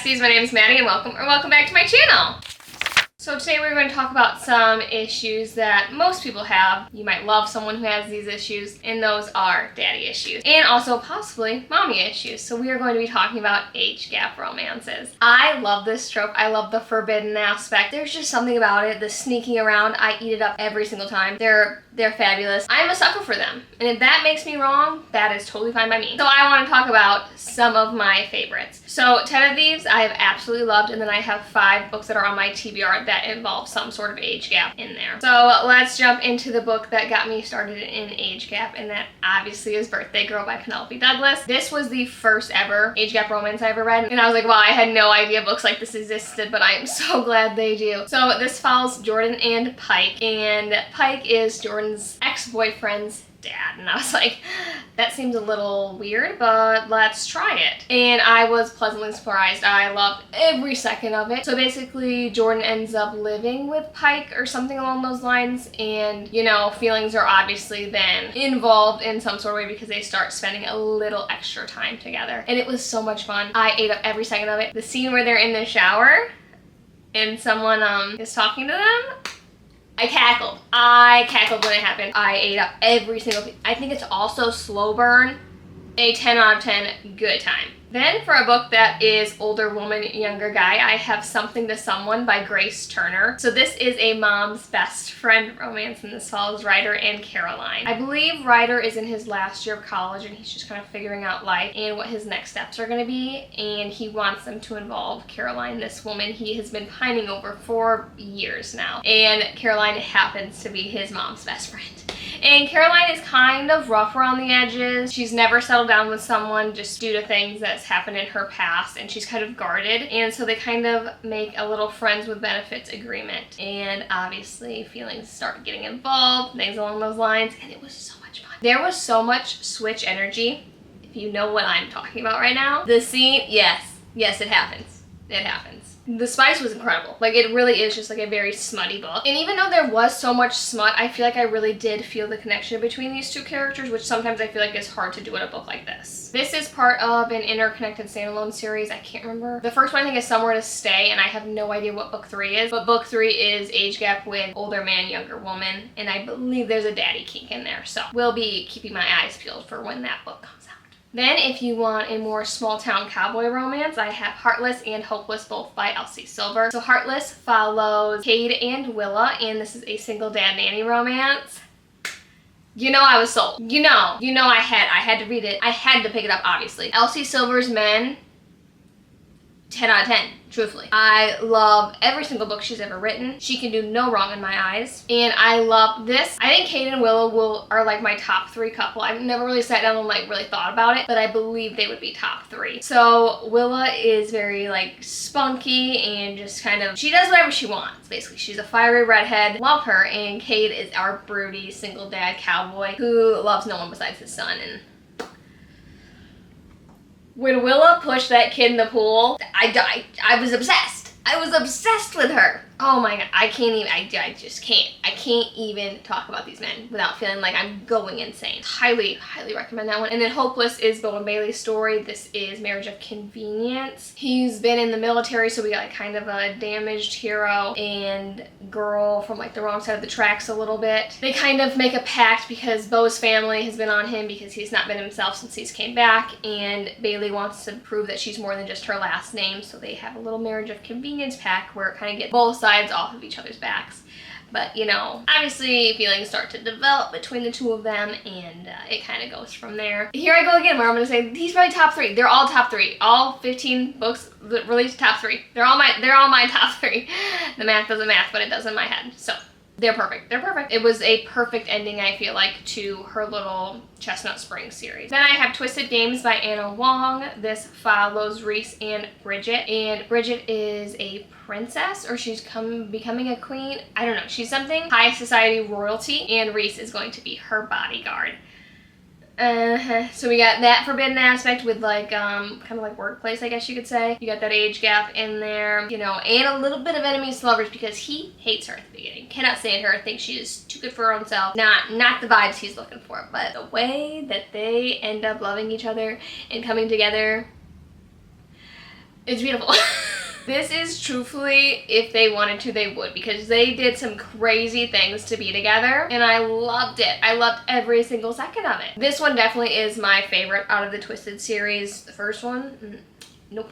besties, my name is Maddie and welcome back to my channel. So today we're going to talk about some issues that most people have. You might love someone who has these issues, and those are daddy issues. And also possibly mommy issues. So we are going to be talking about age gap romances. I love this trope. I love the forbidden aspect. There's just something about it. The sneaking around, I eat it up every single time. They're fabulous. I'm a sucker for them. And if that makes me wrong, that is totally fine by me. So I want to talk about some of my favorites. So 10 of these I have absolutely loved, and then I have 5 books that are on my TBR that involve some sort of age gap in there. So let's jump into the book that got me started in age gap, and that obviously is Birthday Girl by Penelope Douglas. This was the first ever age gap romance I ever read, and I was like, wow, I had no idea books like this existed, but I am so glad they do. So this follows Jordan and Pike, and Pike is Jordan's ex-boyfriend's dad, and I was like, that seems a little weird, but let's try it. And I was pleasantly surprised. I loved every second of it. So basically Jordan ends up living with Pike or something along those lines, and you know, feelings are obviously then involved in some sort of way because they start spending a little extra time together, and it was so much fun. I ate up every second of it. The scene where they're in the shower and someone is talking to them, I cackled when it happened. I ate up every single piece. I think it's also slow burn, a 10 out of 10 good time. Then for a book that is older woman, younger guy, I have Something to Someone by Grace Turner. So this is a mom's best friend romance, and this follows Ryder and Caroline. I believe Ryder is in his last year of college, and he's just kind of figuring out life and what his next steps are going to be, and he wants them to involve Caroline, this woman he has been pining over for years now. And Caroline happens to be his mom's best friend. And Caroline is kind of rough around the edges. She's never settled down with someone just due to things that's happened in her past, and she's kind of guarded. And so they kind of make a little friends with benefits agreement. And obviously feelings start getting involved, things along those lines, and it was so much fun. There was so much switch energy, if you know what I'm talking about right now. The scene, yes, it happens. It happens. The spice was incredible. Like, it really is just like a very smutty book. And even though there was so much smut, I feel like I really did feel the connection between these two characters, which sometimes I feel like is hard to do in a book like this. This is part of an interconnected standalone series. I can't remember. The first one I think is Somewhere to Stay, and I have no idea what book 3 is, but book 3 is age gap with older man, younger woman, and I believe there's a daddy kink in there. So we'll be keeping my eyes peeled for when that book comes out. Then if you want a more small-town cowboy romance, I have Heartless and Hopeless, both by Elsie Silver. So Heartless follows Cade and Willa, and this is a single dad nanny romance. You know I was sold. You know I had to read it. I had to pick it up, obviously. Elsie Silver's men, 10 out of 10, truthfully. I love every single book she's ever written. She can do no wrong in my eyes. And I love this. I think Cade and Willa are like my top 3 couple. I've never really sat down and like really thought about it, but I believe they would be top 3. So Willa is very like spunky and just kind of, she does whatever she wants, basically. She's a fiery redhead. Love her. And Cade is our broody single dad cowboy who loves no one besides his son. And when Willa pushed that kid in the pool, I was obsessed. I was obsessed with her. Oh my god, I can't even, I just can't. I can't even talk about these men without feeling like I'm going insane. Highly, highly recommend that one. And then Hopeless is Bo and Bailey's story. This is Marriage of Convenience. He's been in the military, so we got like kind of a damaged hero and girl from like the wrong side of the tracks a little bit. They kind of make a pact because Bo's family has been on him because he's not been himself since he's came back, and Bailey wants to prove that she's more than just her last name, so they have a little Marriage of Convenience pact where it kind of gets both sides off of each other's backs. But you know, obviously feelings start to develop between the two of them, and it kind of goes from there. Here I go again where I'm going to say these are my top 3. They're all top 3. All 15 books released top 3. They're all my top 3. The math doesn't math, but it does in my head. So they're perfect. They're perfect. It was a perfect ending, I feel like, to her little Chestnut Springs series. Then I have Twisted Games by Anna Wong. This follows Reese and Bridget. And Bridget is a princess, or she's becoming a queen. I don't know. She's something high society royalty, and Reese is going to be her bodyguard. So we got that forbidden aspect with like kind of like workplace, I guess you could say. You got that age gap in there, you know, and a little bit of enemies to lovers because he hates her at the beginning. Cannot stand her, thinks she is too good for her own self. Not the vibes he's looking for, but the way that they end up loving each other and coming together, It's beautiful. This is truthfully, if they wanted to, they would, because they did some crazy things to be together, and I loved it. I loved every single second of it. This one definitely is my favorite out of the Twisted series. The first one, nope.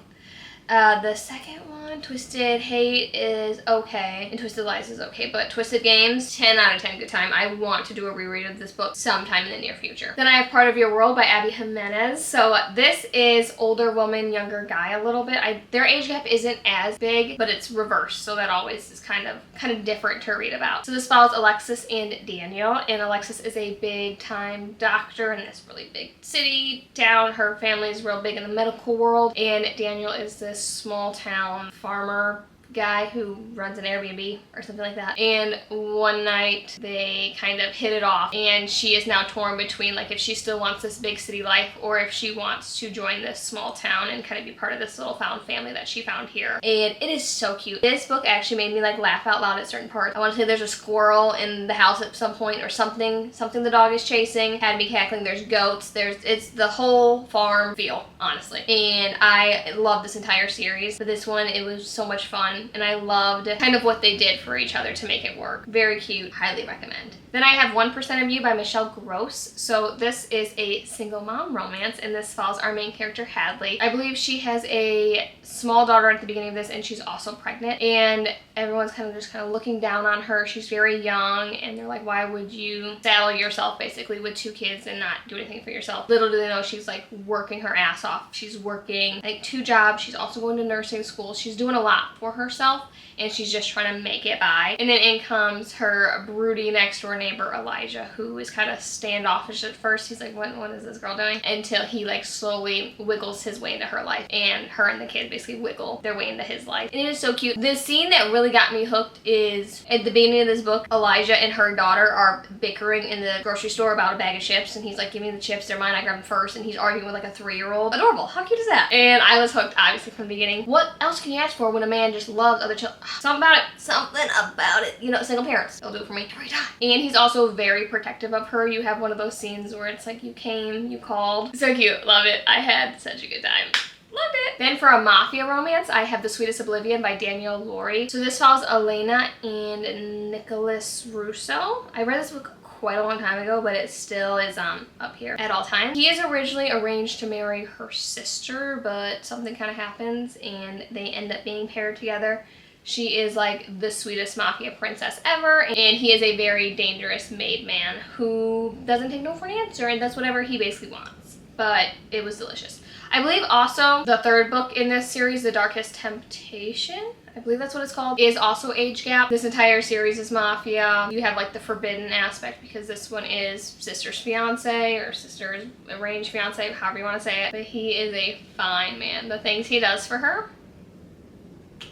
The second one, Twisted Hate, is okay, and Twisted Lies is okay, but Twisted Games, 10 out of 10 good time. I want to do a reread of this book sometime in the near future. Then I have Part of Your World by Abby Jimenez. So this is older woman, younger guy a little bit. Their age gap isn't as big, but it's reversed, so that always is kind of different to read about. So this follows Alexis and Daniel, and Alexis is a big time doctor in this really big city town. Her family is real big in the medical world, and Daniel is this small town farmer guy who runs an Airbnb or something like that. And one night they kind of hit it off, and she is now torn between like if she still wants this big city life or if she wants to join this small town and kind of be part of this little found family that she found here. And it is so cute. This book actually made me like laugh out loud at certain parts. I want to say there's a squirrel in the house at some point, or something the dog is chasing had me cackling. There's goats, it's the whole farm feel, honestly. And I love this entire series, but this one, it was so much fun. And I loved kind of what they did for each other to make it work. Very cute. Highly recommend. Then I have 1% of You by Michelle Gross. So this is a single mom romance, and this follows our main character, Hadley. I believe she has a small daughter at the beginning of this, and she's also pregnant, and everyone's kind of looking down on her. She's very young, and they're like, why would you saddle yourself basically with 2 kids and not do anything for yourself? Little do they know she's like working her ass off. She's working like 2 jobs. She's also going to nursing school. She's doing a lot for herself, and she's just trying to make it by. And then in comes her broody next door neighbor, Elijah, who is kind of standoffish at first. He's like, what is this girl doing? Until he like slowly wiggles his way into her life, and her and the kid basically wiggle their way into his life. And it is so cute. The scene that really got me hooked is at the beginning of this book. Elijah and her daughter are bickering in the grocery store about a bag of chips, and he's like, give me the chips, they're mine, I grabbed them first. And he's arguing with like a 3-year-old. Adorable. How cute is that? And I was hooked, obviously, from the beginning. What else can you ask for when a man just loves other children? Something about it. You know, single parents, they'll do it for me every time. And he's also very protective of her. You have one of those scenes where it's like, you came, you called. So cute. Love it. I had such a good time. Loved it. Then for a mafia romance, I have The Sweetest Oblivion by Danielle Laurie. So this follows Elena and Nicholas Russo. I read this book quite a long time ago, but it still is up here at all times. He is originally arranged to marry her sister, but something kind of happens and they end up being paired together. She is like the sweetest mafia princess ever, and he is a very dangerous made man who doesn't take no for an answer and does whatever he basically wants. But it was delicious. I believe also the third book in this series, The Darkest Temptation, I believe that's what it's called, is also age gap. This entire series is mafia. You have like the forbidden aspect because this one is sister's fiance or sister's arranged fiance, however you want to say it. But he is a fine man. The things he does for her,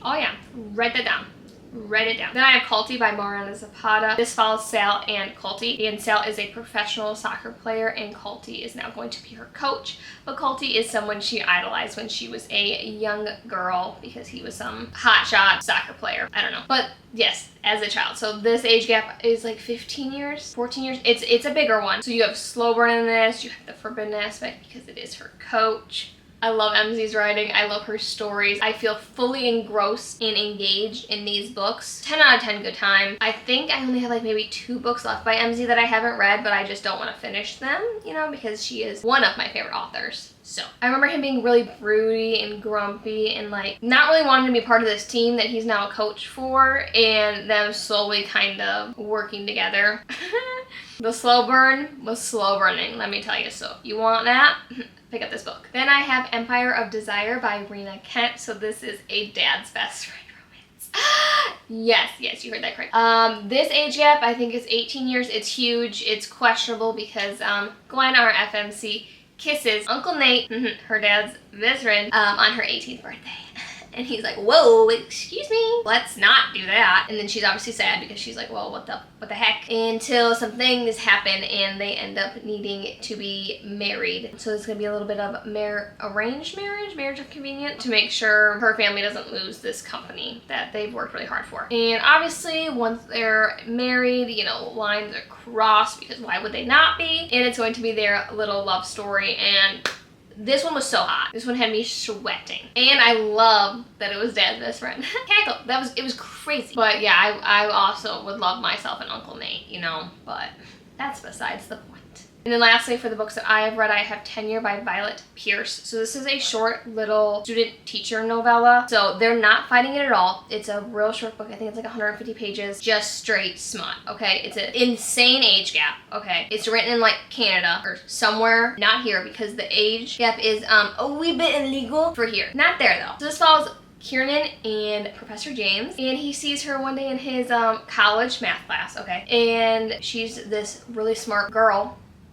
oh yeah, write that down. Write it down. Then I have Culty by Mariana Zapata. This follows Sal and Culty. And Sal is a professional soccer player, and Culty is now going to be her coach. But Culty is someone she idolized when she was a young girl because he was some hotshot soccer player. I don't know. But yes, as a child. So this age gap is like 15 years, 14 years. It's a bigger one. So you have slow burn in this. You have the forbidden aspect because it is her coach. I love MZ's writing. I love her stories. I feel fully engrossed and engaged in these books. 10 out of 10 good time. I think I only have like maybe 2 books left by MZ that I haven't read, but I just don't want to finish them, you know, because she is one of my favorite authors. So I remember him being really broody and grumpy and like not really wanting to be part of this team that he's now a coach for, and them slowly kind of working together. The slow burn was slow burning, let me tell you. So you want that? Pick up this book. Then I have Empire of Desire by Rena Kent. So this is a dad's best friend romance. Yes, you heard that correct. This age gap I think is 18 years. It's huge. It's questionable because Gwen, our FMC, kisses Uncle Nate, her dad's best friend, on her 18th birthday. And he's like, whoa, excuse me, let's not do that. And then she's obviously sad because she's like, well, what the heck? Until some things happen and they end up needing to be married. So there's gonna be a little bit of arranged marriage of convenience, to make sure her family doesn't lose this company that they've worked really hard for. And obviously once they're married, you know, lines are crossed because why would they not be? And it's going to be their little love story, and This one was so hot. This one had me sweating. And I love that it was Dad's best friend. Cackle. It was crazy. But yeah, I also would love myself an Uncle Nate, you know, but that's besides the point. And then lastly, for the books that I have read, I have Tenure by Violet Pierce. So this is a short little student-teacher novella. So they're not fighting it at all. It's a real short book. I think it's like 150 pages, just straight smut, okay? It's an insane age gap, okay? It's written in like Canada or somewhere, not here, because the age gap is a wee bit illegal for here. Not there though. So this follows Kiernan and Professor James, and he sees her one day in his college math class, okay? And she's this really smart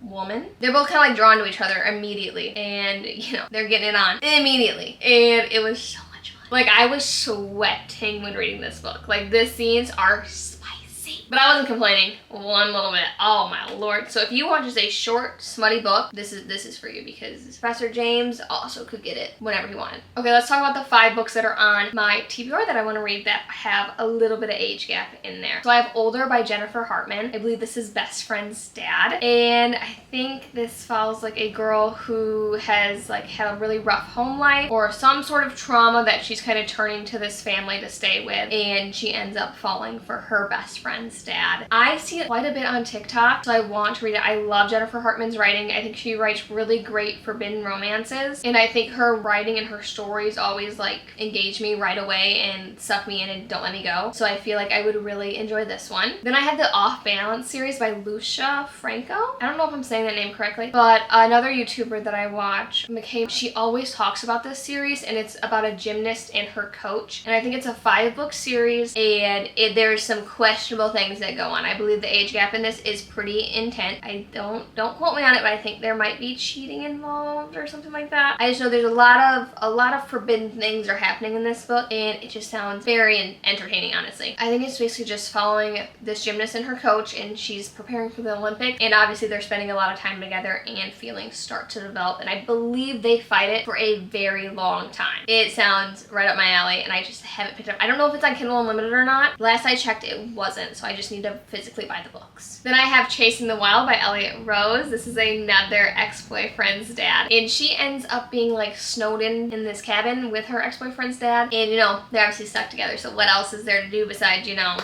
woman. They're both kind of like drawn to each other immediately, and you know, they're getting it on immediately, and it was so much fun. Like, I was sweating when reading this book. Like, the scenes are spicy, but I wasn't complaining one little bit. Oh my lord. So if you want just a short smutty book, this is for you, because Professor James also could get it whenever he wanted. Okay, let's talk about the 5 books that are on my TBR that I want to read that have a little bit of age gap in there. So I have Older by Jennifer Hartman. I believe this is best friend's dad, and I think this follows like a girl who has like had a really rough home life or some sort of trauma that she's kind of turning to this family to stay with, and she ends up falling for her best friend's dad. I see it quite a bit on TikTok, so I want to read it. I love Jennifer Hartman's writing. I think she writes really great forbidden romances, and I think her writing and her stories always like engage me right away and suck me in and don't let me go. So I feel like I would really enjoy this one. Then I have the Off Balance series by Lucia Franco. I don't know if I'm saying that name correctly, but another YouTuber that I watch, McKay, she always talks about this series, and it's about a gymnast and her coach. And I think it's a 5-book series, and there's some questionable things that go on. I believe the age gap in this is pretty intense. I don't quote me on it, but I think there might be cheating involved or something like that. I just know there's a lot of forbidden things are happening in this book, and it just sounds very entertaining, honestly. I think it's basically just following this gymnast and her coach, and she's preparing for the Olympics, and obviously they're spending a lot of time together, and feelings start to develop, and I believe they fight it for a very long time. It sounds right up my alley, and I just haven't picked it up. I don't know if it's on Kindle Unlimited or not. Last I checked, it wasn't, so I just need to physically buy the books. Then I have Chasing the Wild by Elliot Rose. This is another ex-boyfriend's dad, and she ends up being like snowed in this cabin with her ex-boyfriend's dad, and you know, they're obviously stuck together, so what else is there to do besides, you know,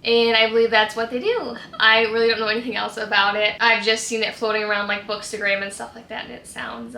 and I believe that's what they do. I really don't know anything else about it. I've just seen it floating around like Bookstagram and stuff like that, and it sounds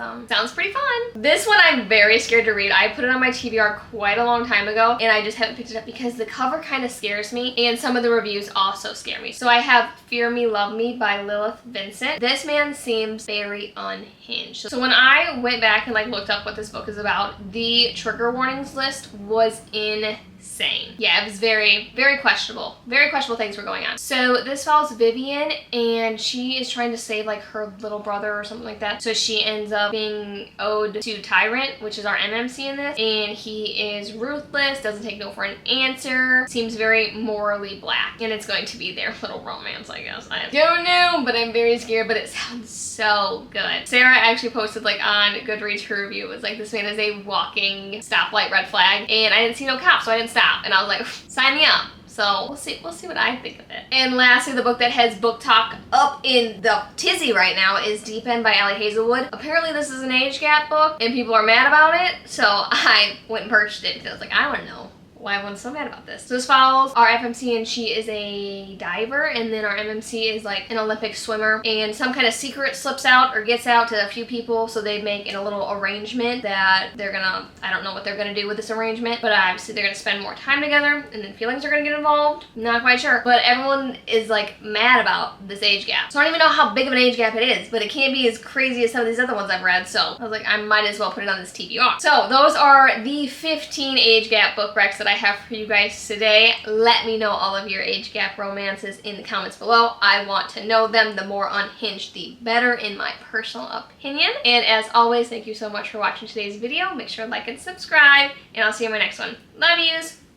pretty fun. This one I'm very scared to read. I put it on my TBR quite a long time ago, and I just haven't picked it up because the cover kind of scares me, and some of the reviews also scare me. So I have Fear Me, Love Me by Lilith Vincent. This man seems very unhinged. So when I went back and like looked up what this book is about, the trigger warnings list was insane. Yeah, it was very, very questionable. Very questionable things were going on. So this follows Vivian, and she is trying to save like her little brother or something like that. So she ends up being owed to Tyrant, which is our MMC in this, and he is ruthless, doesn't take no for an answer, seems very morally black, and it's going to be their little romance, I guess. I don't know, but I'm very scared, but it sounds so good. Sarah actually posted like on Goodreads her review. It was like, this man is a walking stoplight red flag, and I didn't see no cops, so I didn't stop. And I was like, sign me up. So we'll see what I think of it. And lastly, the book that has book talk up in the tizzy right now is Deep End by Allie Hazelwood. Apparently this is an age gap book, and people are mad about it, so I went and purchased it because I was like, I want to know why everyone's so mad about this. So this follows our FMC, and she is a diver, and then our MMC is like an Olympic swimmer, and some kind of secret slips out or gets out to a few people, so they make a little arrangement that they're gonna, I don't know what they're gonna do with this arrangement, but obviously they're gonna spend more time together, and then feelings are gonna get involved. Not quite sure, but everyone is like mad about this age gap. So I don't even know how big of an age gap it is, but it can't be as crazy as some of these other ones I've read, so I was like, I might as well put it on this TBR. So those are the 15 age gap book recs that I have for you guys today. Let me know all of your age gap romances in the comments below. I want to know them. The more unhinged, the better, in my personal opinion. And as always, thank you so much for watching today's video. Make sure to like and subscribe, and I'll see you in my next one. Love yous!